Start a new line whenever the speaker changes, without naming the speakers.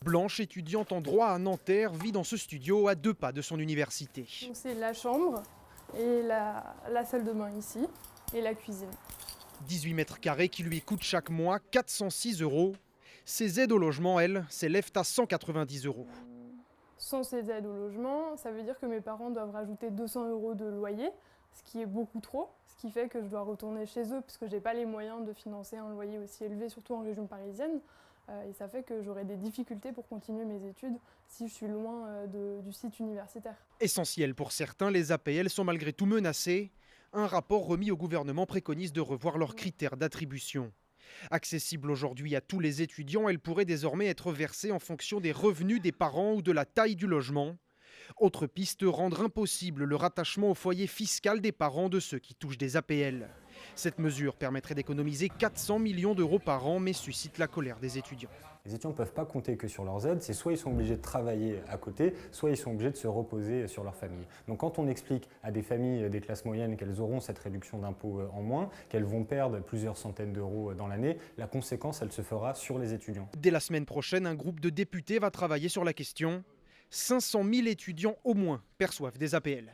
Blanche, étudiante en droit à Nanterre, vit dans ce studio à 2 pas de son université.
C'est la chambre et la salle de bain ici et la cuisine.
18 mètres carrés qui lui coûtent chaque mois 406 €. Ses aides au logement, elles, s'élèvent à 190 €.
Sans ces aides au logement, ça veut dire que mes parents doivent rajouter 200 € de loyer, ce qui est beaucoup trop, ce qui fait que je dois retourner chez eux parce que j'ai pas les moyens de financer un loyer aussi élevé, surtout en région parisienne. Et ça fait que j'aurai des difficultés pour continuer mes études si je suis loin du site universitaire.
Essentiel pour certains, les APL sont malgré tout menacés. Un rapport remis au gouvernement préconise de revoir leurs critères d'attribution. Accessible aujourd'hui à tous les étudiants, elle pourrait désormais être versée en fonction des revenus des parents ou de la taille du logement. Autre piste, rendre impossible le rattachement au foyer fiscal des parents de ceux qui touchent des APL. Cette mesure permettrait d'économiser 400 millions d'euros par an, mais suscite la colère des étudiants.
Les étudiants ne peuvent pas compter que sur leurs aides, c'est soit ils sont obligés de travailler à côté, soit ils sont obligés de se reposer sur leur famille. Donc quand on explique à des familles des classes moyennes qu'elles auront cette réduction d'impôt en moins, qu'elles vont perdre plusieurs centaines d'euros dans l'année, la conséquence, elle se fera sur les étudiants.
Dès la semaine prochaine, un groupe de députés va travailler sur la question. 500 000 étudiants au moins perçoivent des APL.